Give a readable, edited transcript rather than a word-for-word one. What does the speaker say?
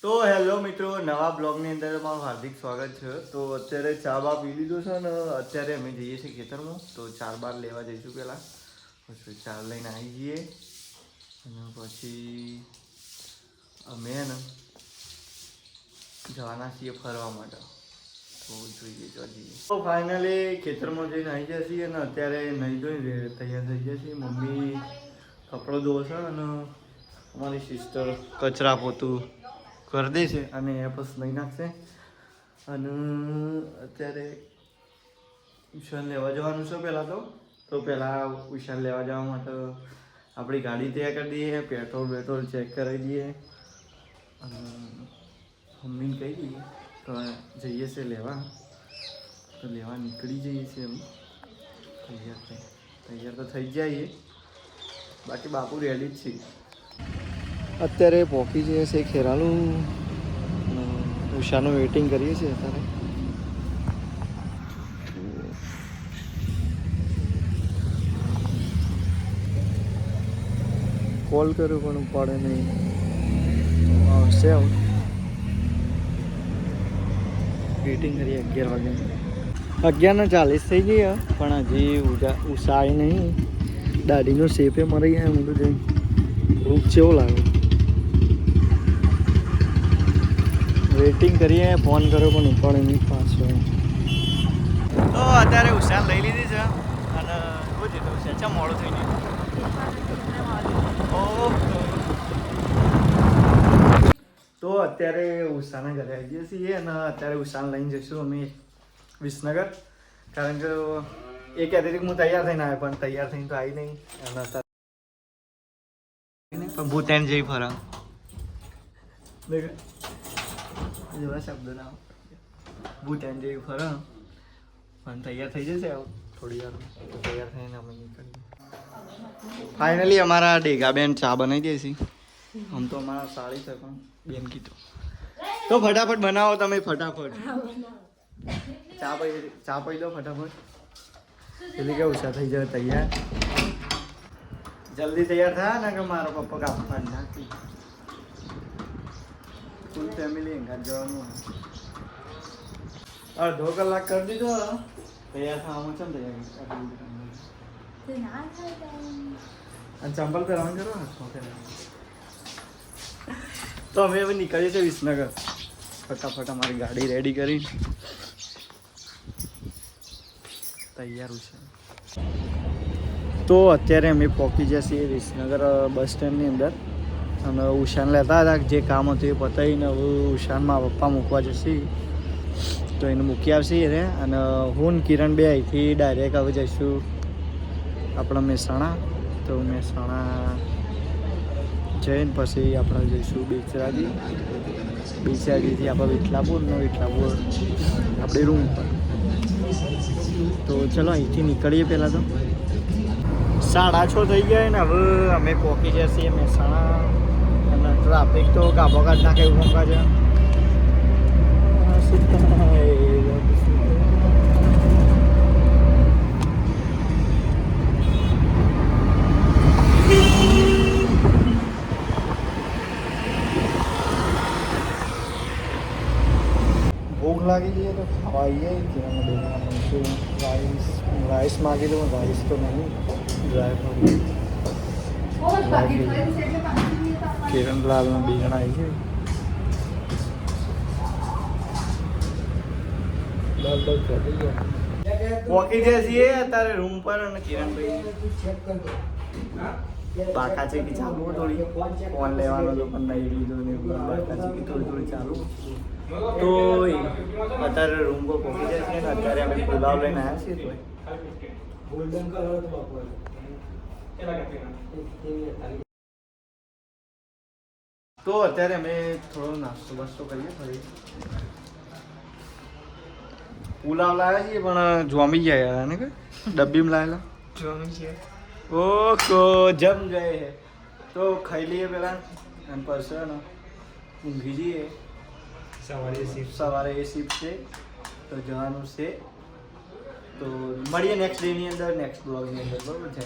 તો હેલો મિત્રો, નવા બ્લોગની અંદર તમારું હાર્દિક સ્વાગત છે. તો અત્યારે ચા બા પી લીધો છે ને અત્યારે અમે જઈએ છીએ ખેતરમાં. તો ચાર બાર લેવા જઈશું પહેલાં, પછી ચાર લઈને આવી જઈએ અને પછી અમે ને જવાના છીએ ફરવા માટે. તો જોઈએ જો જઈએ. તો ફાઇનલી ખેતરમાં જઈને આવી ગયા છીએ અને અત્યારે નહીં ધોઈને તૈયાર થઈ ગયા છીએ. મમ્મી કપડો ધોશે અને અમારી સિસ્ટર કચરા પોતું કરી દે છે અને એ પછી લઈ નાખશે. અને અત્યારે ઉશાન લેવા જવાનું છે. તો પહેલાં ઉશાન લેવા જવા માટે આપણી ગાડી તૈયાર કરી દઈએ, પેટ્રોલ ચેક કરાવી દઈએ અને મમ્મીને કહી દઈએ તો જઈએ છે લેવા. તો લેવા નીકળી જઈએ છીએ એમ. તૈયાર તો થઈ જઈએ, બાકી બાપુ રેડી જ છે. અત્યારે પહોંચી જઈએ છે ખેરાલું. ઉષાનું વેઇટિંગ કરીએ છીએ અત્યારે. કોલ કર્યો પણ ઉપાડે નહીં. આવશે વેઇટિંગ કરીએ 11 વાગ્યાની. 11:40 થઈ ગયા પણ હજી ઉષા આવી નહીં. દાઢીનો શેપે મરી ગયા. હું તો જઈ રૂપ કેવો લાગે. વેઇટિંગ કરીએ, ફોન કર્યો પણ ઉપાડે નહીં પાછો. તો અત્યારે ઉષાન લઈ લીધી છે અને શું છે તો ઉષા મોડું થઈ ગયું. તો અત્યારે ઉષાના ઘરે આવી ગયા છીએ અને અત્યારે ઉષાન લઈને જઈશું અમે વિસનગર. કારણ કે એ કહેતી હતી હું તૈયાર થઈને આવ્યો પણ તૈયાર થઈને તો આવી નહીં. અને અત્યારે પણ ભૂતાન જેવી ફરા જેવા શબ્દ ના ભૂતાન જેવી ફરા પણ તૈયાર થઈ જશે થોડી વાર. તૈયાર થઈને અમે નીકળીએ. ફાઇનલી અમારા ડેગાબેન ચા બનાવી દે છે. આમ તો અમારા સાડી છે પણ બેન કીધું તો ફટાફટ બનાવો તમે. ફટાફટ ચા પી લો ફટાફટ. એટલે કે ઉષા થઈ જાય તૈયાર. જલ્દી તૈયાર થયા ને કે મારો પપ્પા કાપવા નાખી. ફૂલ ફેમિલી એંગાત જવાનું. અડધો કલાક કરી દીધો તૈયાર થવામાં. છે ને તૈયાર અને ચંપલ પહેરવાનું કરો ને. તો અમે હવે નીકળીએ છીએ વિસનગર. ફટાફટ અમારી ગાડી રેડી કરી તૈયાર છે. તો અત્યારે અમે પહોંચી ગયા છીએ વિસનગર બસ સ્ટેન્ડની અંદર. અને ઉષાન લેતા હતા જે કામ હતું એ પતાવીને હવે ઉષાનમાં પપ્પા મૂકવા જશે. તો એને મૂકી આવશે રે. અને હું કિરણ બે અહીંથી ડાયરેક્ટ હવે જઈશું આપણા મહેસાણા. તો મહેસાણા જઈને પછી આપણે જઈશું બેચરાજી. બેચરાજીથી આપણે વિઠલાપુર ને વિઠલાપુર આપણી રૂમ પર. તો ચલો અહીંથી નીકળીએ. પહેલાં તો 6:30 થઈ ગયા ને હવે અમે પહોંચી ગયા છીએ મહેસાણા. અને ટ્રાફિક તો કાબો કાઢ નાખે એવું મોકા છે. ભૂખ લાગી જઈએ તો ખાવાઈએ. રાઈસ માગી લો. રાઈસ તો નહીં, કિરણલાલના બીજણ આવી છે. પહોંચી ગયા છીએ અત્યારે રૂમ પર. અને કિરણભાઈ પાકા છે કે ચાલુ થોડી ફોન લેવાનો તો પણ નહીં લીધો ને. પાકા છે કે થોડી ચાલુ. તો અત્યારે રૂમ પર પહોંચી જાય છે ને અત્યારે અમે પુલાવ લઈને આવ્યા છીએ. તો અત્યારે અમે થોડો નાસ્તો બાસ્તો કરીએ. ફરી પુલાવ લાવ્યા છીએ પણ જોમી ગયા યાર. ને કે ડબ્બીમાં લાવેલા જોમી છે. ઓકો જમ ગયે. તો ખાઈ લઈએ પહેલાં અને પછી ઊંઘી જઈએ. સવારે એ શિફ્ટ છે તો જવાનું છે. તો મળીએ નેક્સ્ટ ડેની અંદર, નેક્સ્ટ બ્લોગની અંદર. બરાબર છે.